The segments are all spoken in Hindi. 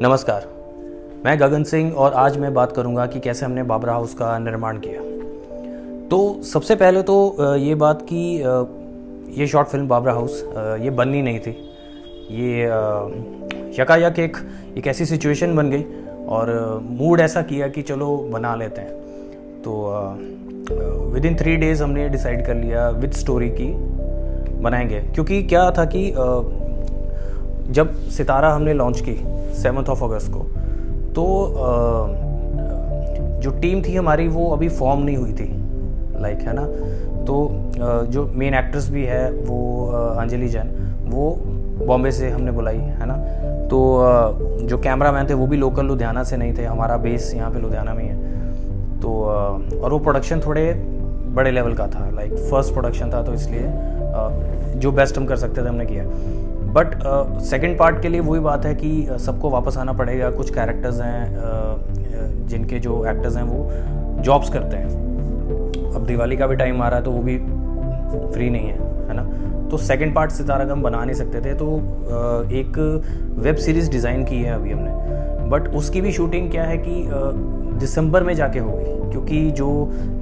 नमस्कार, मैं गगन सिंह और आज मैं बात करूंगा कि कैसे हमने बाबरा हाउस का निर्माण किया। तो सबसे पहले तो ये बात कि ये शॉर्ट फिल्म बाबरा हाउस ये बननी नहीं थी। ये यकायक एक ऐसी सिचुएशन बन गई और मूड ऐसा किया कि चलो बना लेते हैं। तो विद इन 3 days हमने डिसाइड कर लिया विद स्टोरी की बनाएंगे। क्योंकि क्या था कि जब सितारा हमने लॉन्च की 7 अगस्त को, तो जो टीम थी हमारी वो अभी फॉर्म नहीं हुई थी, लाइक है ना। तो जो मेन एक्ट्रेस भी है वो अंजलि जैन, वो बॉम्बे से हमने बुलाई, है ना। तो जो कैमरा मैन थे वो भी लोकल लुधियाना से नहीं थे, हमारा बेस यहाँ पे लुधियाना में ही है। तो और वो प्रोडक्शन थोड़े बड़े लेवल का था, लाइक फर्स्ट प्रोडक्शन था, तो इसलिए जो बेस्ट हम कर सकते थे हमने किया। बट सेकंड पार्ट के लिए वही बात है कि सबको वापस आना पड़ेगा। कुछ कैरेक्टर्स हैं जिनके जो एक्टर्स हैं वो जॉब्स करते हैं। अब दिवाली का भी टाइम आ रहा है तो वो भी फ्री नहीं है ना। तो सेकंड पार्ट सितारा का हम बना नहीं सकते थे, तो एक वेब सीरीज़ डिज़ाइन की है अभी हमने। बट उसकी भी शूटिंग क्या है कि दिसंबर में जाके होगी, क्योंकि जो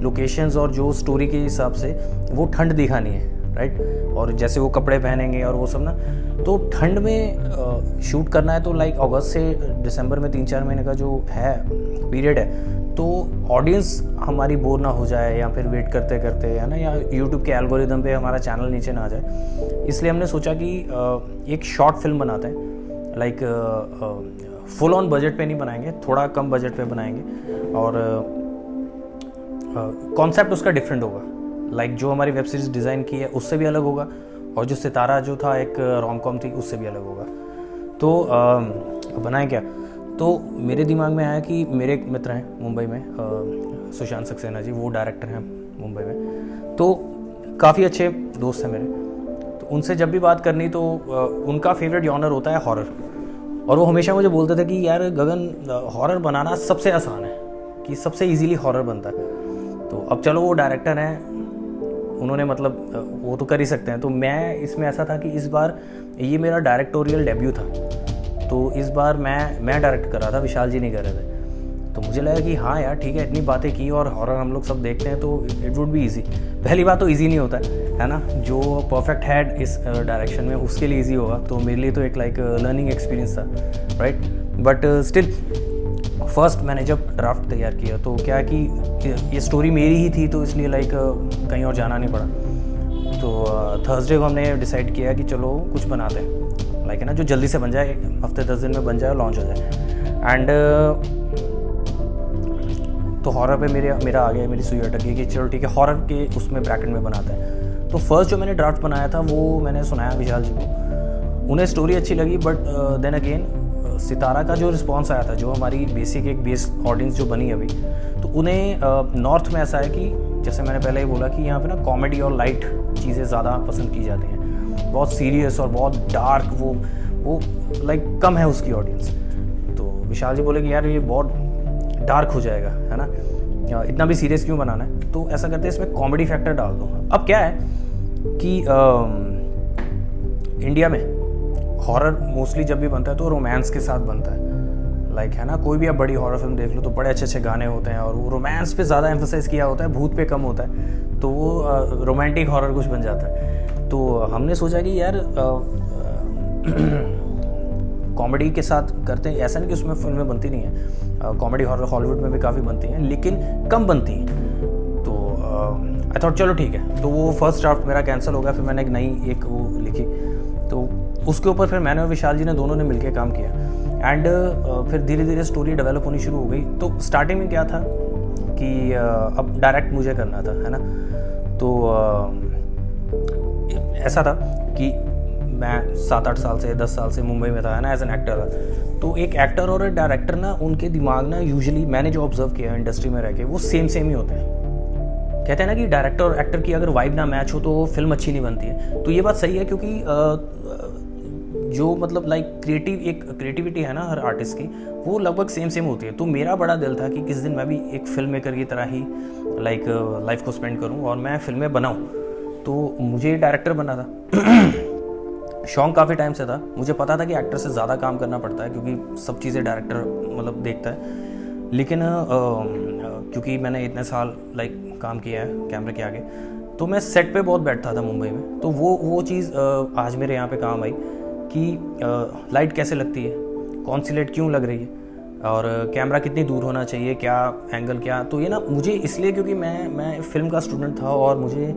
लोकेशंस और जो स्टोरी के हिसाब से वो ठंड दिखानी है, राइट। और जैसे वो कपड़े पहनेंगे और वो सब ना, तो ठंड में शूट करना है। तो लाइक अगस्त से दिसंबर में 3-4 महीने का जो है पीरियड है, तो ऑडियंस हमारी बोर ना हो जाए या फिर वेट करते करते, है ना, या यूट्यूब के एल्गोरिदम पे हमारा चैनल नीचे ना आ जाए। इसलिए हमने सोचा कि एक शॉर्ट फिल्म बनाते हैं। लाइक फुल ऑन बजट पे नहीं बनाएंगे, थोड़ा कम बजट पे बनाएंगे और कॉन्सेप्ट उसका डिफरेंट होगा। लाइक जो हमारी वेब सीरीज़ डिज़ाइन की है उससे भी अलग होगा, और जो सितारा जो था एक रोम कॉम थी उससे भी अलग होगा। तो बनाए क्या, तो मेरे दिमाग में आया कि मेरे एक मित्र हैं मुंबई में, सुशांत सक्सेना जी, वो डायरेक्टर हैं मुंबई में, तो काफ़ी अच्छे दोस्त हैं मेरे। तो उनसे जब भी बात करनी तो उनका फेवरेट जॉनर होता है हॉरर, और वो हमेशा मुझे बोलते थे कि यार गगन, हॉरर बनाना सबसे आसान है, कि सबसे ईजीली हॉरर बनता है। तो अब चलो वो डायरेक्टर हैं, उन्होंने मतलब वो तो कर ही सकते हैं। तो मैं इसमें ऐसा था कि इस बार ये मेरा डायरेक्टोरियल डेब्यू था, तो इस बार मैं डायरेक्ट कर रहा था, विशाल जी नहीं कर रहे थे। तो मुझे लगा कि हाँ यार ठीक है, इतनी बातें की और हॉरर हम लोग सब देखते हैं, तो इट वुड बी ईजी। पहली बात तो ईजी नहीं होता है ना, जो परफेक्ट हेड इस डायरेक्शन में उसके लिए ईजी होगा। तो मेरे लिए तो एक लाइक लर्निंग एक्सपीरियंस था, राइट। बट स्टिल फर्स्ट मैंने जब ड्राफ्ट तैयार किया तो क्या कि ये स्टोरी मेरी ही थी, तो इसलिए लाइक कहीं और जाना नहीं पड़ा। तो थर्सडे को हमने डिसाइड किया कि चलो कुछ बनाते हैं, लाइक है ना, जो जल्दी से बन जाए, हफ्ते 10 दिन में बन जाए और लॉन्च हो जाए। एंड तो हॉरर पे मेरा आ गया, मेरी सुई अटक गई कि चलो ठीक है, हॉरर के उसमें ब्रैकेट में बनाते हैं। तो फर्स्ट जो मैंने ड्राफ्ट बनाया था वो मैंने सुनाया विशाल जी को, उन्हें स्टोरी अच्छी लगी। बट देन अगेन सितारा का जो रिस्पॉन्स आया था, जो हमारी बेसिक एक बेस ऑडियंस जो बनी अभी, तो उन्हें नॉर्थ में ऐसा है कि जैसे मैंने पहले ही बोला कि यहाँ पे ना कॉमेडी और लाइट चीज़ें ज़्यादा पसंद की जाती हैं। बहुत सीरियस और बहुत डार्क वो लाइक कम है उसकी ऑडियंस। तो विशाल जी बोले कि यार ये बहुत डार्क हो जाएगा, है ना, इतना भी सीरियस क्यों बनाना है, तो ऐसा करते हैं इसमें कॉमेडी फैक्टर डाल दो। अब क्या है कि इंडिया में हॉरर मोस्टली जब भी बनता है तो रोमांस के साथ बनता है, लाइक है ना। कोई भी आप बड़ी हॉरर फिल्म देख लो तो बड़े अच्छे गाने होते हैं और वो रोमांस पे ज़्यादा एम्फोसाइज किया होता है, भूत पे कम होता है, तो वो रोमांटिक हॉरर कुछ बन जाता है। तो हमने सोचा कि यार कॉमेडी के साथ करते हैं। ऐसा नहीं कि उसमें फिल्में बनती नहीं है, कॉमेडी हॉरर हॉलीवुड में भी काफ़ी बनती हैं, लेकिन कम बनती हैं। तो आई थॉट चलो ठीक है। तो वो फर्स्ट ड्राफ्ट मेरा कैंसिल हो गया, फिर मैंने एक वो लिखी, तो उसके ऊपर फिर मैंने और विशाल जी ने दोनों ने मिलकर काम किया। एंड फिर धीरे धीरे स्टोरी डेवलप होनी शुरू हो गई। तो स्टार्टिंग में क्या था कि अब डायरेक्ट मुझे करना था, है ना। तो ऐसा था कि मैं 7-8 साल से 10 साल से मुंबई में था, है ना, एज एन एक्टर था। तो एक एक्टर और एक डायरेक्टर ना, उनके दिमाग ना यूजुअली मैंने जो ऑब्जर्व किया इंडस्ट्री में रह के, वो सेम ही होते हैं। कहते हैं ना कि डायरेक्टर और एक्टर की अगर वाइब ना मैच हो तो फिल्म अच्छी नहीं बनती है। तो ये बात सही है, क्योंकि जो मतलब लाइक क्रिएटिविटी है ना हर आर्टिस्ट की, वो लगभग सेम होती है। तो मेरा बड़ा दिल था कि किस दिन मैं भी एक फिल्म मेकर की तरह ही लाइक लाइफ को स्पेंड करूं और मैं फिल्में बनाऊं। तो मुझे डायरेक्टर बना था शौक काफ़ी टाइम से था, मुझे पता था कि एक्टर से ज़्यादा काम करना पड़ता है क्योंकि सब चीज़ें डायरेक्टर मतलब देखता है, लेकिन क्योंकि मैंने इतने साल लाइक काम किया है कैमरे के आगे, तो मैं सेट पे बहुत बैठता था मुंबई में। तो वो चीज़ आज मेरे यहाँ पे काम आई कि लाइट कैसे लगती है, कौन सी लाइट क्यों लग रही है, और कैमरा कितनी दूर होना चाहिए, क्या एंगल क्या। तो ये ना मुझे इसलिए क्योंकि मैं फिल्म का स्टूडेंट था और मुझे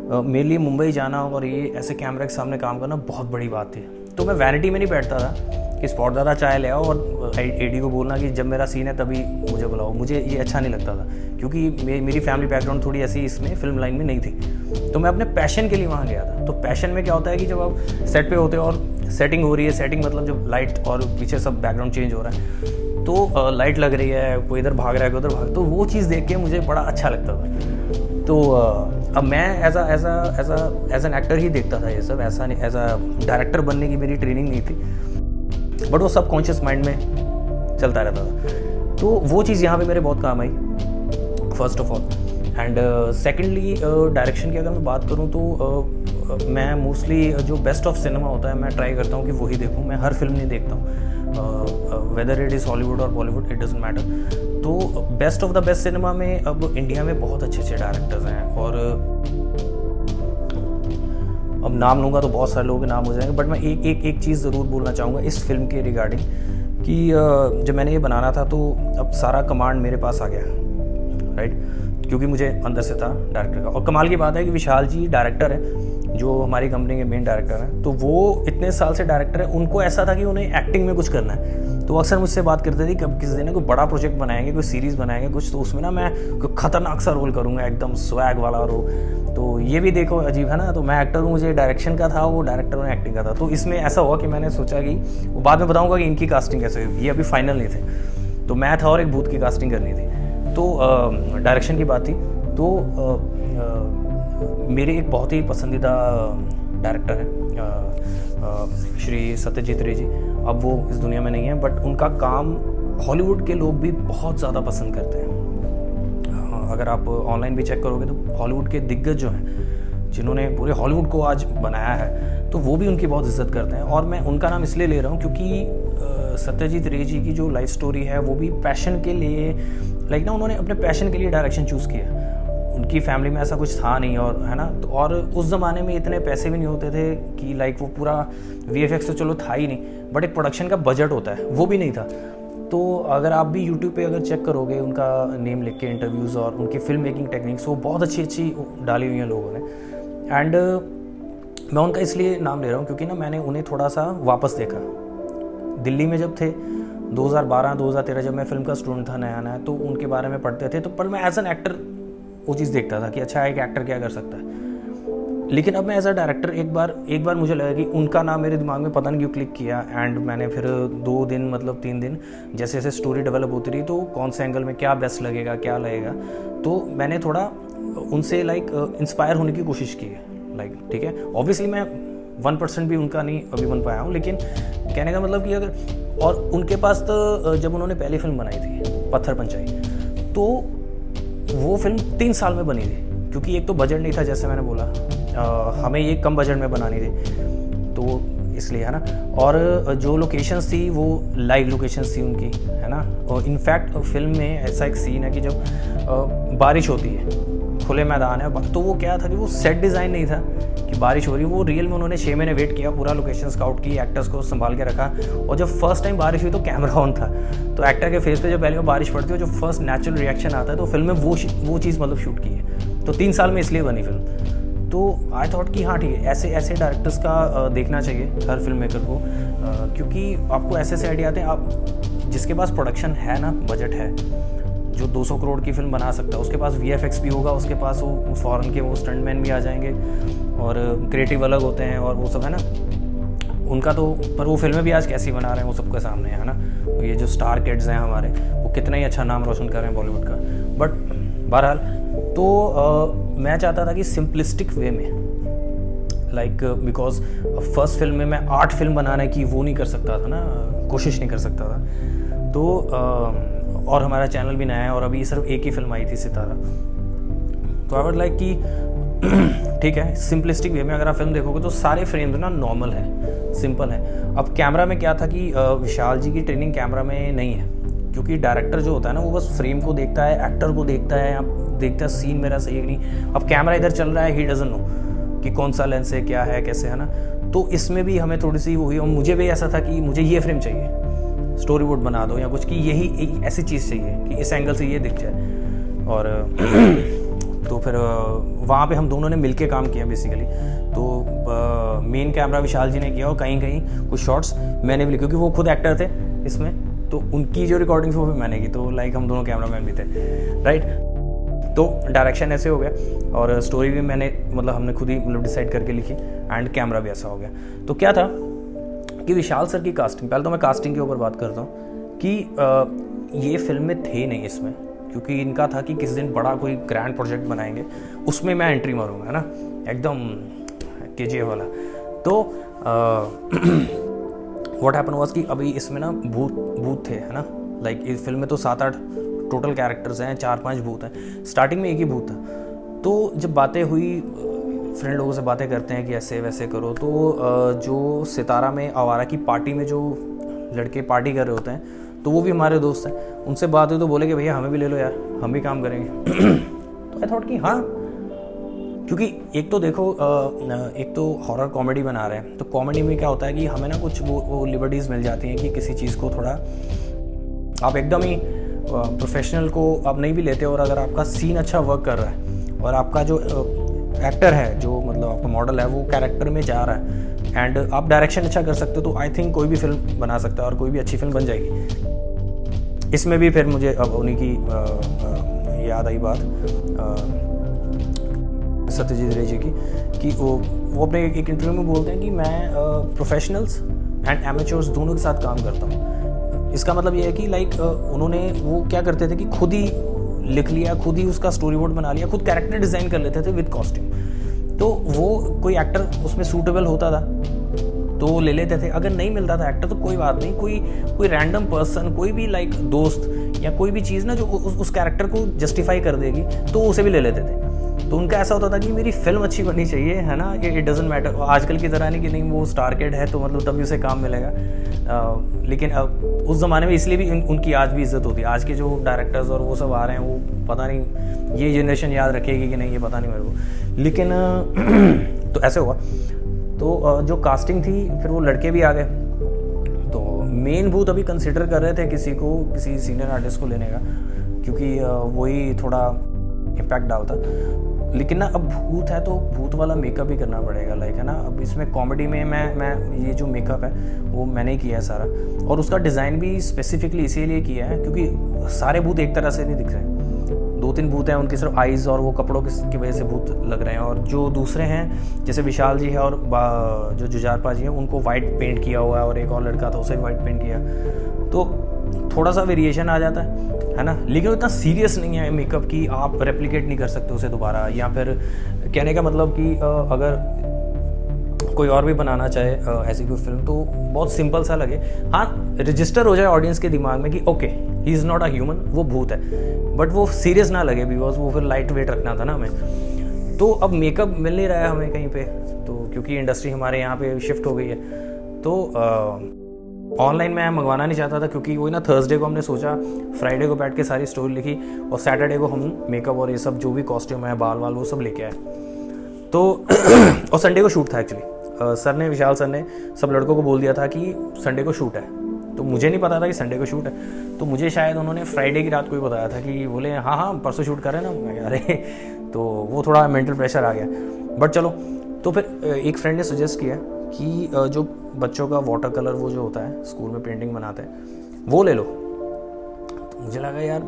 मेरे लिए मुंबई जाना और ये ऐसे कैमरे के सामने काम करना बहुत बड़ी बात थी। तो मैं वैनिटी में नहीं बैठता था कि स्पॉट दादा चाय ले आओ और एडी को बोलना कि जब मेरा सीन है तभी मुझे बुलाओ। मुझे ये अच्छा नहीं लगता था क्योंकि मेरी फैमिली बैकग्राउंड थोड़ी ऐसी इसमें फिल्म लाइन में नहीं थी। तो मैं अपने पैशन के लिए वहाँ गया था। तो पैशन में क्या होता है कि जब आप सेट पे होते हो और सेटिंग हो रही है, सेटिंग मतलब जब लाइट और पीछे सब बैकग्राउंड चेंज हो रहा है, तो लाइट लग रही है, कोई इधर भाग रहा है, कोई उधर भाग, तो वो चीज़ देख के मुझे बड़ा अच्छा लगता था। तो अब मैं एज एन एक्टर ही देखता था ये सब, ऐसा नहीं एज अ डायरेक्टर बनने की मेरी ट्रेनिंग नहीं थी, बट वो सबकॉन्शियस माइंड में चलता रहता था। तो वो चीज़ यहाँ पे मेरे बहुत काम आई first of all. And secondly direction की अगर मैं बात करूँ तो मैं मोस्टली जो बेस्ट ऑफ सिनेमा होता है मैं ट्राई करता हूँ कि वही देखूँ। मैं हर फिल्म नहीं देखता हूँ, वेदर इट इज़ हॉलीवुड और बॉलीवुड, इट डजंट मैटर। तो best of the best cinema में अब इंडिया में बहुत अच्छे अच्छे डायरेक्टर्स हैं, और अब नाम लूँगा तो बहुत सारे लोगों के नाम हो जाएंगे, बट मैं एक चीज़ ज़रूर बोलना चाहूँगा इस फिल्म के रिगार्डिंग कि जब मैंने ये बनाना था तो अब सारा कमांड मेरे पास आ गया, राइट, क्योंकि मुझे अंदर से था डायरेक्टर का। और कमाल की बात है कि विशाल जी डायरेक्टर है जो हमारी कंपनी के मेन डायरेक्टर हैं, तो वो इतने साल से डायरेक्टर है, उनको ऐसा था कि उन्हें एक्टिंग में कुछ करना है। तो अक्सर मुझसे बात करते थे कब किसी दिन कोई बड़ा प्रोजेक्ट बनाएंगे, कोई सीरीज़ बनाएंगे कुछ, तो उसमें ना मैं कोई खतरनाक सा रोल करूँगा, एकदम स्वैग वाला रोल। तो ये भी देखो अजीब है ना, तो मैं एक्टर हूँ, मुझे डायरेक्शन का था, वो डायरेक्टर ने एक्टिंग का था। तो इसमें ऐसा हुआ कि मैंने सोचा कि वो बाद में बताऊँगा कि इनकी कास्टिंग कैसे हुई, ये अभी फाइनल नहीं थे। तो मैं था और एक भूत की कास्टिंग करनी थी। तो डायरेक्शन की बात थी, तो मेरे एक बहुत ही पसंदीदा डायरेक्टर हैं श्री सत्यजीत रे जी। अब वो इस दुनिया में नहीं है, बट उनका काम हॉलीवुड के लोग भी बहुत ज़्यादा पसंद करते हैं। अगर आप ऑनलाइन भी चेक करोगे तो हॉलीवुड के दिग्गज जो हैं, जिन्होंने पूरे हॉलीवुड को आज बनाया है, तो वो भी उनकी बहुत इज्जत करते हैं। और मैं उनका नाम इसलिए ले रहा हूँ क्योंकि सत्यजीत रे जी की जो लाइफ स्टोरी है वो भी पैशन के लिए, लाइक ना उन्होंने अपने पैशन के लिए डायरेक्शन चूज़ किया। उनकी फैमिली में ऐसा कुछ था नहीं, और है ना, तो और उस ज़माने में इतने पैसे भी नहीं होते थे कि लाइक वो पूरा VFX तो चलो था ही नहीं, बट एक प्रोडक्शन का बजट होता है, वो भी नहीं था। तो अगर आप भी यूट्यूब पे अगर चेक करोगे उनका नेम लिख के इंटरव्यूज़ और उनकी फिल्म मेकिंग टेक्निक्स, वो बहुत अच्छी डाली हुई हैं लोगों ने। एंड मैं उनका इसलिए नाम ले रहा हूँ क्योंकि ना मैंने उन्हें थोड़ा सा वापस देखा। दिल्ली में जब थे 2012-2013, जब मैं फिल्म का स्टूडेंट था नया, तो उनके बारे में पढ़ते थे, तो पर मैं एज एन एक्टर वो चीज़ देखता था कि अच्छा एक एक्टर क्या कर सकता है। लेकिन अब मैं एज अ डायरेक्टर एक बार मुझे लगा कि उनका नाम मेरे दिमाग में पता नहीं क्यों क्लिक किया। एंड मैंने फिर 2 दिन मतलब 3 दिन जैसे जैसे स्टोरी डेवलप होती रही, तो कौन से एंगल में क्या बेस्ट लगेगा, क्या लगेगा, तो मैंने थोड़ा उनसे लाइक इंस्पायर होने की कोशिश की है। लाइक ठीक है, ऑब्वियसली मैं 1% भी उनका नहीं अभी बन पाया हूँ, लेकिन कहने का मतलब कि अगर, और उनके पास तो जब उन्होंने पहली फिल्म बनाई थी पत्थर पंचाई, तो वो फिल्म 3 साल में बनी थी, क्योंकि एक तो बजट नहीं था, जैसे मैंने बोला हमें ये कम बजट में बनानी थी, तो इसलिए है ना। और जो लोकेशंस थी वो लाइव लोकेशंस थी उनकी, है ना। और इनफैक्ट फिल्म में ऐसा एक सीन है कि जब बारिश होती है, खुले मैदान है, तो वो क्या था कि वो सेट डिज़ाइन नहीं था कि बारिश हो रही, वो रियल में उन्होंने 6 महीने वेट किया, पूरा लोकेशन स्काउट की, एक्टर्स को संभाल के रखा। और जब फर्स्ट टाइम बारिश हुई तो कैमरा ऑन था, तो एक्टर के फेस पे जब पहली बार बारिश पड़ती है, जो फर्स्ट नेचुरल रिएक्शन आता है, तो फिल्म में वो चीज़ मतलब शूट की है। तो 3 साल में इसलिए बनी फिल्म। तो आई थॉट कि हाँ ठीक है, ऐसे डायरेक्टर्स का देखना चाहिए हर फिल्म मेकर को, क्योंकि आपको ऐसे आइडिया आते हैं। आप जिसके पास प्रोडक्शन है ना, बजट है, जो 200 करोड़ की फिल्म बना सकता है, उसके पास VFX भी होगा, उसके पास वो फॉरेन के वो स्टंटमैन भी आ जाएंगे, और क्रिएटिव अलग होते हैं, और वो सब है ना उनका। तो पर वो फिल्में भी आज कैसी बना रहे हैं, वो सबके सामने है ना। ये जो स्टार किड्स हैं हमारे, वो कितना ही अच्छा नाम रोशन कर रहे हैं बॉलीवुड का। बट बहरहाल, तो मैं चाहता था कि सिंपलिस्टिक वे में, लाइक बिकॉज फर्स्ट फिल्म में मैं 8 फिल्म बनाने की वो नहीं कर सकता था ना, कोशिश नहीं कर सकता था। तो और हमारा चैनल भी नया है, और अभी सिर्फ एक ही फिल्म आई थी, सितारा। तो आई वुड लाइक कि ठीक है, सिंपलिस्टिक वे में अगर आप फिल्म देखोगे तो सारे फ्रेम्स ना नॉर्मल है, सिंपल है। अब कैमरा में क्या था कि विशाल जी की ट्रेनिंग कैमरा में नहीं है, क्योंकि डायरेक्टर जो होता है ना वो बस फ्रेम को देखता है, एक्टर को देखता है, आप देखता है सीन मेरा सही है नहीं। अब कैमरा इधर चल रहा है, ही डजंट नो कि कौन सा लेंस है, क्या है, कैसे है ना। तो इसमें भी हमें थोड़ी सी वो हुई, और मुझे भी ऐसा था कि मुझे ये फ्रेम चाहिए, स्टोरी बोर्ड बना दो या कुछ, कि यही ऐसी चीज़ चाहिए कि इस एंगल से ये दिख जाए। और तो फिर वहाँ पे हम दोनों ने मिलके काम किया बेसिकली। तो मेन कैमरा विशाल जी ने किया और कहीं कहीं कुछ शॉट्स मैंने भी लिए, क्योंकि वो खुद एक्टर थे इसमें, तो उनकी जो रिकॉर्डिंग थी वो भी मैंने की। तो लाइक हम दोनों कैमरामैन भी थे, राइट। तो डायरेक्शन ऐसे हो गया और स्टोरी भी मैंने मतलब हमने खुद ही मतलब डिसाइड करके लिखी, एंड कैमरा भी ऐसा हो गया। तो क्या था कि विशाल सर की कास्टिंग, पहले तो मैं कास्टिंग के ऊपर बात करता हूँ कि ये फिल्म में थे नहीं इसमें, क्योंकि इनका था कि किस दिन बड़ा कोई ग्रैंड प्रोजेक्ट बनाएंगे, उसमें मैं एंट्री मारूंगा, है ना, एकदम KGF वाला। तो व्हाट हैपन वाज कि अभी इसमें ना भूत थे, है ना, लाइक इस फिल्म में तो 7-8 टोटल कैरेक्टर्स हैं, 4-5 भूत हैं, स्टार्टिंग में एक ही भूत था। तो जब बातें हुई, फ्रेंड लोगों से बातें करते हैं कि ऐसे वैसे करो, तो जो सितारा में आवारा की पार्टी में जो लड़के पार्टी कर रहे होते हैं, तो वो भी हमारे दोस्त हैं, उनसे बात हुई तो बोले कि भैया हमें भी ले लो यार, हम भी काम करेंगे। तो आई थॉट कि हाँ, क्योंकि एक तो देखो एक तो हॉरर कॉमेडी बना रहे हैं, तो कॉमेडी में क्या होता है कि हमें ना कुछ वो लिबर्टीज़ मिल जाती हैं कि किसी चीज़ को थोड़ा आप एकदम ही प्रोफेशनल को आप नहीं भी लेते, और अगर आपका सीन अच्छा वर्क कर रहा है और आपका जो एक्टर है, जो मतलब आपका मॉडल है, वो कैरेक्टर में जा रहा है एंड आप डायरेक्शन अच्छा कर सकते हो, तो आई थिंक कोई भी फिल्म बना सकता है और कोई भी अच्छी फिल्म बन जाएगी। इसमें भी फिर मुझे अब उन्हीं की याद आई बात सत्यजीत रे जी की, कि वो अपने एक इंटरव्यू में बोलते हैं कि मैं प्रोफेशनल्स एंड एमेच्योर्स दोनों के साथ काम करता हूँ। इसका मतलब ये है कि लाइक उन्होंने वो क्या करते थे कि खुद ही लिख लिया, खुद ही उसका स्टोरी बोर्ड बना लिया, खुद कैरेक्टर डिज़ाइन कर लेते थे विद कॉस्ट्यूम। तो वो कोई एक्टर उसमें सूटेबल होता था तो ले लेते थे, अगर नहीं मिलता था एक्टर तो कोई बात नहीं, कोई रैंडम पर्सन, कोई भी लाइक दोस्त या कोई भी चीज़ ना जो उस कैरेक्टर को जस्टिफाई कर देगी, तो उसे भी ले लेते थे। तो उनका ऐसा होता था कि मेरी फिल्म अच्छी बननी चाहिए, है ना, इट डजेंट मैटर। आजकल की तरह नहीं कि नहीं वो स्टार किड है तो मतलब तभी उसे काम मिलेगा, लेकिन उस ज़माने में इसलिए भी उनकी आज भी इज्जत होती है। आज के जो डायरेक्टर्स और वो सब आ रहे हैं, वो पता नहीं ये जनरेशन याद रखेगी कि नहीं, ये पता नहीं मेरे को, लेकिन तो ऐसे हुआ। तो जो कास्टिंग थी, फिर वो लड़के भी आ गए, तो मेन भूत अभी कंसिडर कर रहे थे किसी सीनियर आर्टिस्ट को लेने का, क्योंकि वही थोड़ा इम्पैक्ट डालता। लेकिन ना अब भूत है तो भूत वाला मेकअप भी करना पड़ेगा, लाइक, है ना। अब इसमें कॉमेडी में मैं ये जो मेकअप है वो मैंने ही किया है सारा, और उसका डिज़ाइन भी स्पेसिफिकली इसीलिए किया है क्योंकि सारे भूत एक तरह से नहीं दिख रहे हैं। 2-3 भूत हैं, उनकी सिर्फ आइज़ और वो कपड़ों की वजह से भूत लग रहे हैं, और जो दूसरे हैं जैसे विशाल जी है और जो जुजारपा जी हैं, उनको वाइट पेंट किया हुआ है, और एक और लड़का था उसे भी वाइट पेंट किया, तो थोड़ा सा वेरिएशन आ जाता है ना। लेकिन इतना सीरियस नहीं है मेकअप की आप रेप्लिकेट नहीं कर सकते उसे दोबारा, या फिर कहने का मतलब कि अगर कोई और भी बनाना चाहे ऐसी कोई फिल्म तो बहुत सिंपल सा लगे, हाँ रजिस्टर हो जाए ऑडियंस के दिमाग में कि okay he is not a human, वो भूत है, बट वो सीरियस ना लगे, बिकॉज वो फिर लाइट वेट रखना था ना हमें। तो अब मेकअप मिल नहीं रहा है हमें कहीं पे, तो क्योंकि इंडस्ट्री हमारे यहाँ पे शिफ्ट हो गई है, तो ऑनलाइन मैं मंगवाना नहीं चाहता था, क्योंकि वही ना थर्सडे को हमने सोचा, फ्राइडे को बैठ के सारी स्टोरी लिखी, और सैटरडे को हम मेकअप और ये सब जो भी कॉस्ट्यूम है, बाल वो सब लेके आए। तो और संडे को शूट था एक्चुअली, सर ने, विशाल सर ने सब लड़कों को बोल दिया था कि संडे को शूट है, तो मुझे नहीं पता था कि संडे को शूट है, तो मुझे शायद उन्होंने फ्राइडे की रात को ही बताया था कि बोले हाँ परसों शूट कर रहे हैं ना, मैं अरे तो वो थोड़ा मेंटल प्रेशर आ गया, बट चलो। तो फिर एक फ्रेंड ने सजेस्ट किया कि जो बच्चों का वाटर कलर वो जो होता है स्कूल में पेंटिंग बनाते हैं वो ले लो। तो मुझे लगा यार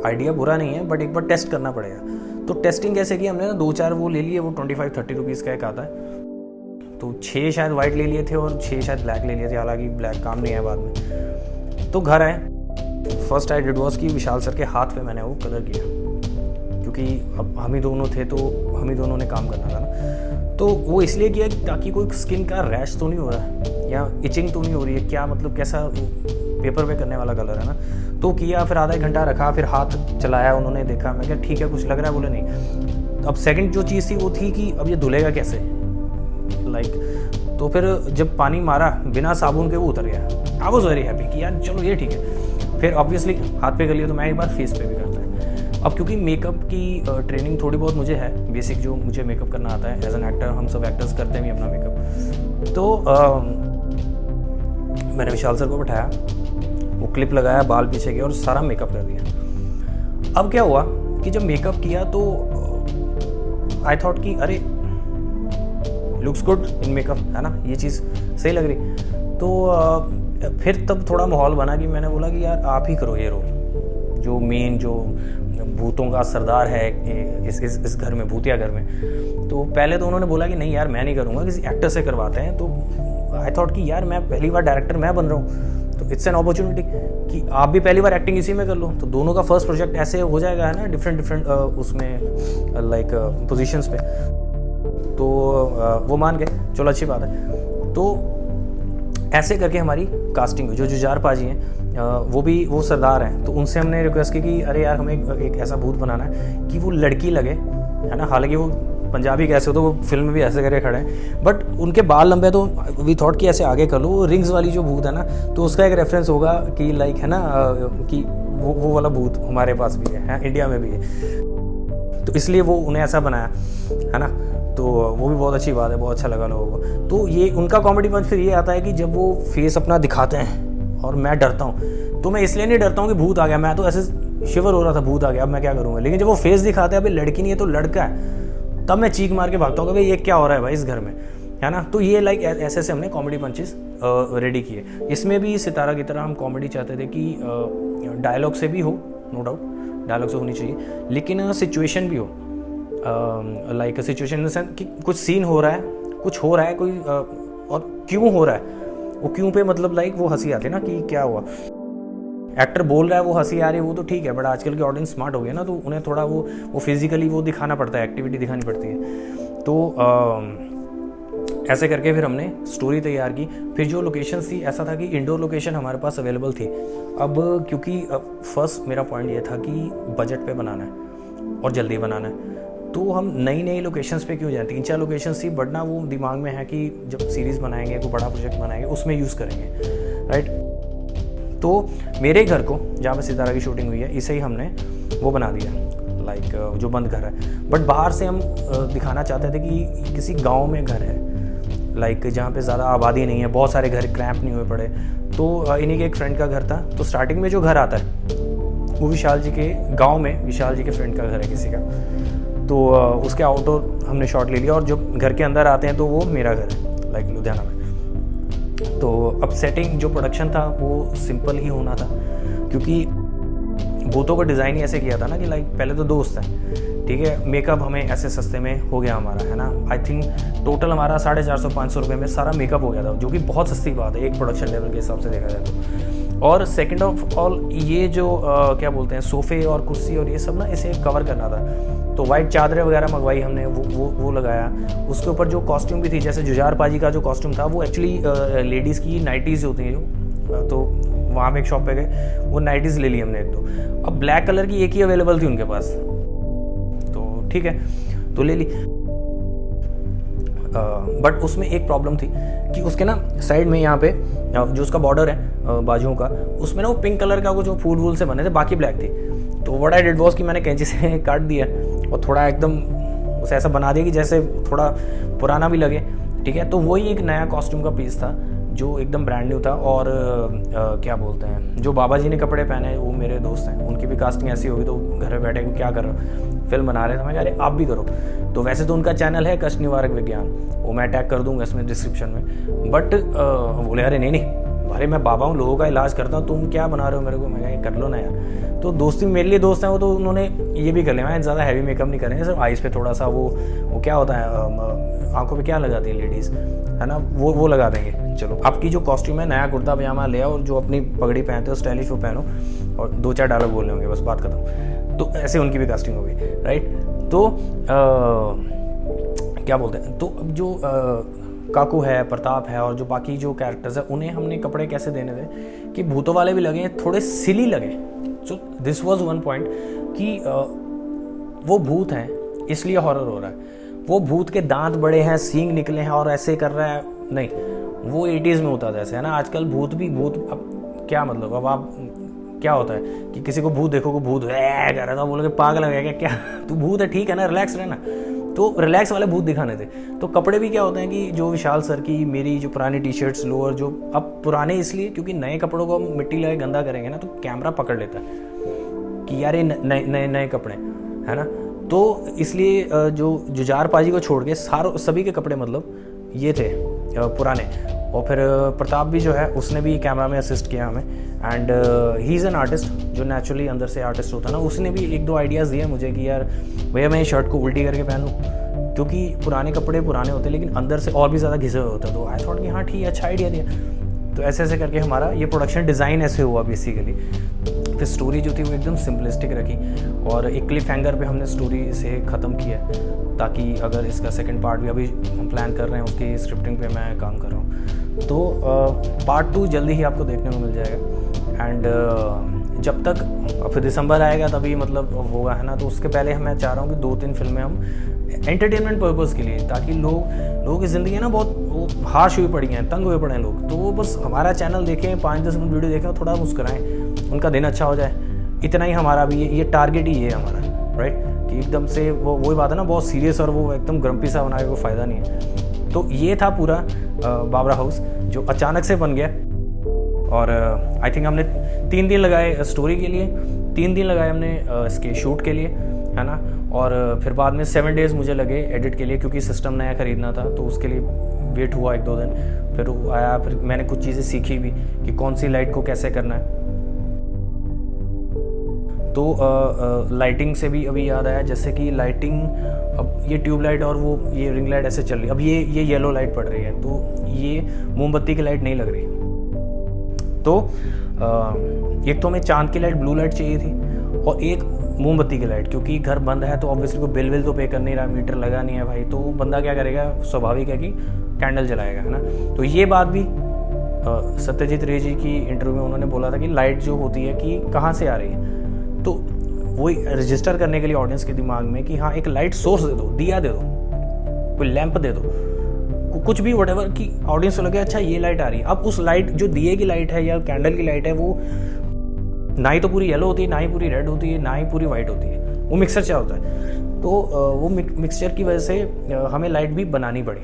आइडिया बुरा नहीं है, बट एक बार टेस्ट करना पड़ेगा। तो टेस्टिंग कैसे की, हमने ना 2-4 वो ले लिए, वो 25-30 रुपीज़ का एक आता है, तो 6 शायद वाइट ले लिए थे और 6 शायद ब्लैक ले लिए थे, हालांकि ब्लैक काम नहीं है बाद में। तो घर आए, फर्स्ट आई डिड वाज कि विशाल सर के हाथ पे मैंने वो कलर किया, क्योंकि अब हम ही दोनों थे तो हम ही दोनों ने काम करना था ना। तो वो इसलिए किया ताकि कोई स्किन का रैश तो नहीं हो रहा है या इचिंग तो नहीं हो रही है, क्या मतलब कैसा पेपर पे करने वाला कलर है ना। तो किया, फिर आधा 1 घंटा रखा, फिर हाथ चलाया, उन्होंने देखा, मैं क्या ठीक है कुछ लग रहा है, बोले नहीं। अब सेकंड जो चीज़ थी वो थी कि अब ये धुलेगा कैसे, तो फिर जब पानी मारा बिना साबुन के वो उतर गया। आई वॉज वेरी हैप्पी कि यार चलो ये ठीक है। फिर ऑब्वियसली हाथ पे कर लिया तो मैं एक बार फेस पे भी करता है। अब क्योंकि मेकअप की ट्रेनिंग थोड़ी बहुत मुझे है, बेसिक जो मुझे मेकअप करना आता है एज एन एक्टर, हम सब एक्टर्स करते हैं भी अपना मेकअप। तो मैंने विशाल सर को बैठाया, वो क्लिप लगाया, बाल पीछे गया और सारा मेकअप कर दिया। अब क्या हुआ कि जब मेकअप किया तो आई थॉट कि अरे लुक्स गुड इन मेकअप, है ना, ये चीज़ सही लग रही। तो फिर तब थोड़ा माहौल बना कि मैंने बोला कि यार आप ही करो ये रोल, जो मेन जो भूतों का सरदार है इस घर में, भूतिया घर में। तो पहले तो उन्होंने बोला कि नहीं यार मैं नहीं करूँगा, किसी एक्टर से करवाते हैं। तो आई थॉट कि यार मैं पहली बार डायरेक्टर मैं बन रहा हूँ, तो इट्स एन अपॉर्चुनिटी कि आप भी पहली बार एक्टिंग इसी में कर लो। तो दोनों का फर्स्ट प्रोजेक्ट ऐसे हो जाएगा, है ना, डिफरेंट उसमें लाइक पोजीशंस पे। तो वो मान गए, चलो अच्छी बात है। तो ऐसे करके हमारी कास्टिंग हुई। जो जुझार पाजी हैं वो सरदार हैं, तो उनसे हमने रिक्वेस्ट की कि अरे यार हमें एक ऐसा भूत बनाना है कि वो लड़की लगे, है ना। हालांकि वो पंजाबी कैसे हो तो वो फिल्म में भी ऐसे करके खड़े हैं, बट उनके बाल लंबे, तो वी थॉट कि ऐसे आगे कर लो। वो रिंग्स वाली जो भूत है ना, तो उसका एक रेफरेंस होगा कि लाइक, है ना, कि वो वाला भूत हमारे पास भी है, इंडिया में भी है। तो इसलिए वो उन्हें ऐसा बनाया, है ना। तो वो भी बहुत अच्छी बात है, बहुत अच्छा लगा लोगों को। तो ये उनका कॉमेडी पंच फिर ये आता है कि जब वो फेस अपना दिखाते हैं और मैं डरता हूँ, तो मैं इसलिए नहीं डरता हूँ कि भूत आ गया, मैं तो ऐसे शिवर हो रहा था भूत आ गया अब मैं क्या करूँगा। लेकिन जब वो फेस दिखाते हैं अभी लड़की नहीं है तो लड़का है, तब मैं चीख मार के भागता हूँ कि भाई ये क्या हो रहा है भाई इस घर में, है ना। तो ये लाइक ऐसे ऐसे हमने कॉमेडी पंचेस रेडी किए। इसमें भी सितारा की तरह हम कॉमेडी चाहते थे कि डायलॉग से भी हो, नो डाउट डायलॉग से होनी चाहिए, लेकिन सिचुएशन भी हो, like situation in the sense कि कुछ सीन हो रहा है, कुछ हो रहा है कोई, और क्यों हो रहा है, वो क्यों पे मतलब लाइक वो हंसी आती है ना कि क्या हुआ। एक्टर बोल रहा है वो हंसी आ रही है वो तो ठीक है, बट आजकल के ऑडियंस स्मार्ट हो गए ना, तो उन्हें थोड़ा वो फिजिकली वो दिखाना पड़ता है, एक्टिविटी दिखानी पड़ती है। तो ऐसे करके फिर हमने स्टोरी तैयार की। फिर जो लोकेशन थी, ऐसा था कि इंडोर लोकेशन हमारे पास अवेलेबल थी। अब क्योंकि फर्स्ट मेरा पॉइंट ये था कि बजट पे बनाना है और जल्दी बनाना है, तो हम नई नई लोकेशंस पे क्यों जाए। 3-4 लोकेशंस थी, बट ना वो दिमाग में है कि जब सीरीज़ बनाएंगे, कोई बड़ा प्रोजेक्ट बनाएंगे, उसमें यूज़ करेंगे, राइट। तो मेरे घर को जहाँ पे सितारा की शूटिंग हुई है, इसे ही हमने वो बना दिया, लाइक जो बंद घर है। बट बाहर से हम दिखाना चाहते थे कि किसी गांव में घर है, लाइक जहाँ पे ज़्यादा आबादी नहीं है, बहुत सारे घर क्रैम्प नहीं हुए पड़े। तो इन्हीं के एक फ्रेंड का घर था। तो स्टार्टिंग में जो घर आता है वो विशाल जी के गाँव में, विशाल जी के फ्रेंड का घर है किसी का। तो उसके आउटडोर हमने शॉट ले लिया, और जो घर के अंदर आते हैं तो वो मेरा घर है, लाइक लुधियाना में। तो अब सेटिंग जो प्रोडक्शन था वो सिंपल ही होना था, क्योंकि भूतों का डिज़ाइन ही ऐसे किया था ना कि लाइक पहले तो दोस्त हैं, ठीक है, मेकअप हमें ऐसे सस्ते में हो गया हमारा, है ना। आई थिंक टोटल हमारा 450-500 रुपये में सारा मेकअप हो गया था, जो कि बहुत सस्ती बात है एक प्रोडक्शन लेवल के हिसाब से देखा जाए तो। और सेकंड ऑफ ऑल ये जो क्या बोलते हैं सोफ़े और कुर्सी और ये सब ना, इसे कवर करना था। तो वाइट चादरें वगैरह मंगवाई हमने, वो लगाया। उसके ऊपर जो कॉस्ट्यूम भी थी, जैसे जुझार पाजी का जो कॉस्ट्यूम था वो एक्चुअली लेडीज़ की नाइटीज़ होती हैं जो, तो वहाँ पे एक शॉप पे गए, वो नाइटीज़ ले ली हमने 1-2। अब ब्लैक कलर की एक ही अवेलेबल थी उनके पास, तो ठीक है तो ले ली। बट उसमें एक प्रॉब्लम थी कि उसके ना साइड में यहाँ पे जो उसका बॉर्डर है बाजुओं का, उसमें ना वो पिंक कलर का वो जो फूल वूल से बने थे, बाकी ब्लैक थी। तो व्हाट आई डिड वाज कि मैंने कैंची से काट दिया और थोड़ा एकदम उसे ऐसा बना दिया कि जैसे थोड़ा पुराना भी लगे, ठीक है। तो वही एक नया कॉस्ट्यूम का पीस था जो एकदम ब्रांड न्यू था। और क्या बोलते हैं, जो बाबा जी ने कपड़े पहने वो मेरे दोस्त हैं, उनकी भी कास्टिंग ऐसी होगी, तो घर में बैठे क्या कर रहे हो, फिल्म बना रहे थे। मैं कह रहे आप भी करो। तो वैसे तो उनका चैनल है कष्ट निवारक विज्ञान, वो मैं टैग कर दूंगा इसमें डिस्क्रिप्शन में। बट बोले अरे नहीं भाई मैं बाबा हूँ, लोगों का इलाज करता हूँ, तुम क्या बना रहे हो मेरे को। मैं कहा कर लो ना यार। तो दोस्ती मेरे लिए दोस्त हैं वो, तो उन्होंने ये भी कर लिया। मैं ज़्यादा हैवी मेकअप नहीं करेंगे, सिर्फ आइज़ पे थोड़ा सा वो क्या होता है आंखों पे क्या लगाती है लेडीज़, है ना, वो लगा देंगे। चलो आपकी जो कॉस्ट्यूम है, नया कुर्ता पजामा ले आओ, और जो अपनी पगड़ी पहनते हो स्टाइलिश वो पहनो, और 2-4 डायलॉग बोलने होंगे, बस बात खत्म। तो ऐसे उनकी भी कास्टिंग होगी, राइट। तो क्या बोलते हैं, तो अब जो काकू है, प्रताप है, और जो बाकी जो कैरेक्टर्स है, उन्हें हमने कपड़े कैसे देने थे कि भूतों वाले भी लगे, थोड़े सिली लगे। So this was one point कि वो भूत हैं इसलिए हॉरर हो रहा है। वो भूत के दांत बड़े हैं, सींग निकले हैं और ऐसे कर रहा है, नहीं, वो 80s में होता था ऐसे, है ना। आजकल भूत भी भूत, अब क्या मतलब, अब आप क्या होता है कि किसी को भूत देखो, को भूत कह रहा था, बोलोगे पागल है क्या तू भूत है, ठीक है ना, रिलैक्स रहना। तो रिलैक्स वाले भूत दिखाने थे। तो कपड़े भी क्या होते हैं कि जो विशाल सर की, मेरी जो पुरानी टी शर्ट्स, लोअर, जो अब पुराने इसलिए क्योंकि नए कपड़ों को मिट्टी लगा गंदा करेंगे ना तो कैमरा पकड़ लेता है कि यार ये नए नए कपड़े, है ना। तो इसलिए जो जुजार पाजी को छोड़ के सभी के कपड़े मतलब ये थे पुराने। और फिर प्रताप भी जो है उसने भी कैमरा में असिस्ट किया हमें, and he is an artist, जो नेचुरली अंदर से आर्टिस्ट होता है ना। उसने भी 1-2 आइडियाज़ दिए मुझे कि यार भैया मैं शर्ट को उल्टी करके पहन लूँ, क्योंकि पुराने कपड़े पुराने होते लेकिन अंदर से और भी ज़्यादा घिसे हुए होते। तो आई थॉट कि हाँ ठीक है, अच्छा आइडिया दिया। तो ऐसे ऐसे करके हमारा ये प्रोडक्शन डिज़ाइन ऐसे हुआ बेसिकली। फिर स्टोरी जो थी वो एकदम सिंपलिस्टिक रखी और एक क्लिफ हैंगर पे हमने स्टोरी से ख़त्म किया, ताकि अगर इसका सेकंड पार्ट भी अभी हम प्लान कर रहे हैं, उसकी स्क्रिप्टिंग पे मैं काम कर रहा हूँ। तो पार्ट 2 जल्दी ही आपको देखने को मिल जाएगा। एंड जब तक फिर दिसंबर आएगा तभी मतलब होगा, है ना। तो उसके पहले मैं चाह रहा हूँ कि 2-3 फिल्में हम एंटरटेनमेंट पर्पज़ के लिए, ताकि लोगों की ज़िंदगी ना बहुत हार्श हुई पड़ी हैं, तंग हुए पड़े हैं लोग, तो वो बस हमारा चैनल देखें, 5-10 मिनट वीडियो देखें और थोड़ा मुस्कुराएं, उनका दिन अच्छा हो जाए। इतना ही हमारा भी ये टारगेट ही है हमारा, राइट। कि एकदम से वही बात है ना, बहुत सीरियस और वो एकदम ग्रम्पी सा बना के कोई फ़ायदा नहीं है। तो ये था पूरा बाबरा हाउस जो अचानक से बन गया। और आई थिंक हमने 3 दिन लगाए स्टोरी के लिए, 3 दिन लगाए हमने इसके शूट के लिए, है ना। और फिर बाद में 7 डेज़ मुझे लगे एडिट के लिए, क्योंकि सिस्टम नया ख़रीदना था, तो उसके लिए वेट हुआ 1-2 दिन। फिर आया, फिर मैंने कुछ चीज़ें सीखी भी कि कौन सी लाइट को कैसे करना है। तो लाइटिंग से भी अभी याद आया, जैसे कि लाइटिंग, अब ये ट्यूब लाइट और वो ये रिंग लाइट ऐसे चल रही है, अब ये येलो लाइट पड़ रही है, तो ये मोमबत्ती की लाइट नहीं लग रही। तो एक तो हमें चांद की लाइट, ब्लू लाइट चाहिए थी, और एक मोमबत्ती की लाइट, क्योंकि घर बंद है तो ऑब्वियसली को बिल तो पे कर नहीं रहा, मीटर लगा नहीं है भाई, तो बंदा क्या करेगा, स्वाभाविक है कि कैंडल जलाएगा, है ना। तो ये बात भी सत्यजीत रे जी की इंटरव्यू में उन्होंने बोला था कि लाइट जो होती है कि कहाँ से आ रही है, तो वही रजिस्टर करने के लिए ऑडियंस के दिमाग में कि हाँ एक लाइट सोर्स दे दो, दिया दे दो, कोई लैंप दे दो, कुछ भी व्हाटएवर, कि ऑडियंस को लगे अच्छा ये लाइट आ रही है। अब उस लाइट जो दिए की लाइट है या कैंडल की लाइट है, वो ना ही तो पूरी येलो होती है, ना ही पूरी रेड होती है, ना ही पूरी वाइट होती है, वो मिक्सचर क्या होता है। तो वो मिक्सचर की वजह से हमें लाइट भी बनानी पड़ी।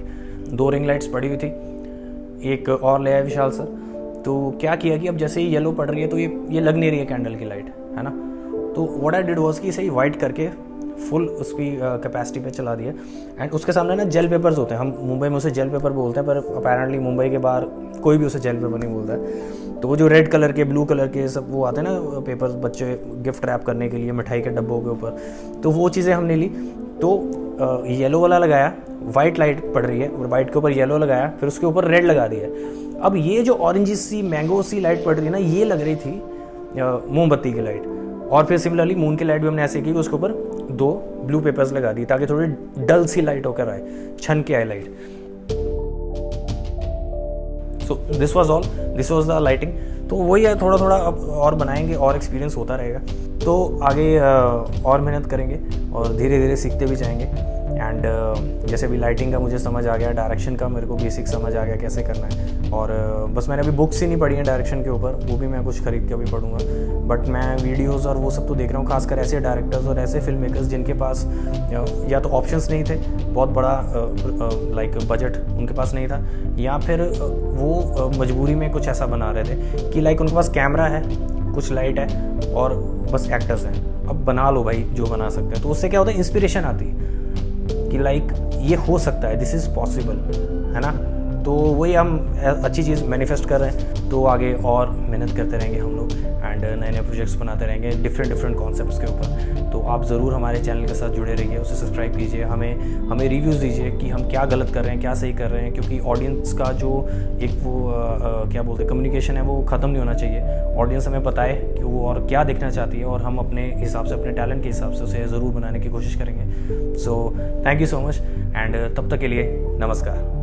2 रिंग लाइट्स पड़ी हुई थी, एक और ले आए विशाल सर। तो क्या किया कि अब जैसे ही येलो पड़ रही है तो ये लग नहीं रही है कैंडल की लाइट, है ना। तो व्हाट आई डिड वाज कि सही वाइट करके फुल उसकी कैपेसिटी पे चला दिया। एंड उसके सामने ना जेल पेपर्स होते हैं, हम मुंबई में उसे जेल पेपर बोलते हैं, पर अपेरेंटली मुंबई के बाहर कोई भी उसे जेल पेपर नहीं बोलता है। तो वो जो रेड कलर के, ब्लू कलर के सब वो आते हैं ना पेपर्स, बच्चे गिफ्ट रैप करने के लिए मिठाई के डब्बों के ऊपर, तो वो चीज़ें हमने ली। तो येलो वाला लगाया, वाइट लाइट पड़ रही है और वाइट के ऊपर येलो लगाया, फिर उसके ऊपर रेड लगा दिया। अब ये जो ऑरेंज सी मैंगो सी लाइट पड़ रही है ना, ये लग रही थी मोमबत्ती की लाइट। और फिर सिमिलरली मून की लाइट भी हमने ऐसे की कि उसके ऊपर 2 ब्लू पेपर्स लगा दी, ताकि थोड़ी डल सी लाइट होकर आए, छन के आए light. So this was all, this was the lighting. तो वही है, थोड़ा थोड़ा अब और बनाएंगे और एक्सपीरियंस होता रहेगा, तो आगे और मेहनत करेंगे और धीरे धीरे सीखते भी जाएंगे। एंड जैसे भी लाइटिंग का मुझे समझ आ गया, डायरेक्शन का मेरे को बेसिक समझ आ गया कैसे करना है। और बस मैंने अभी बुक्स ही नहीं पढ़ी हैं डायरेक्शन के ऊपर, वो भी मैं कुछ खरीद के अभी पढ़ूंगा। बट मैं वीडियोस और वो सब तो देख रहा हूँ, खासकर ऐसे डायरेक्टर्स और ऐसे फिल्म मेकर्स जिनके पास या तो ऑप्शंस नहीं थे, बहुत बड़ा लाइक बजट उनके पास नहीं था, या फिर वो मजबूरी में कुछ ऐसा बना रहे थे कि लाइक उनके पास कैमरा है, कुछ लाइट है और बस एक्टर्स हैं, अब बना लो भाई जो बना सकते हैं। तो उससे क्या होता है, इंस्पिरेशन आती है कि लाइक ये हो सकता है, दिस इज़ पॉसिबल, है ना। तो वही हम अच्छी चीज़ मैनिफेस्ट कर रहे हैं। तो आगे और मेहनत करते रहेंगे हम लोग एंड नए नए प्रोजेक्ट्स बनाते रहेंगे डिफरेंट कॉन्सेप्ट्स के ऊपर। तो आप ज़रूर हमारे चैनल के साथ जुड़े रहिए, उसे सब्सक्राइब कीजिए, हमें रिव्यूज़ दीजिए कि हम क्या गलत कर रहे हैं, क्या सही कर रहे हैं, क्योंकि ऑडियंस का जो एक वो क्या बोलते हैं कम्युनिकेशन है, वो ख़त्म नहीं होना चाहिए। ऑडियंस हमें बताए कि वो और क्या देखना चाहती है, और हम अपने हिसाब से, अपने टैलेंट के हिसाब से उसे ज़रूर बनाने की कोशिश करेंगे। So thank you so much and तब तक के लिए नमस्कार।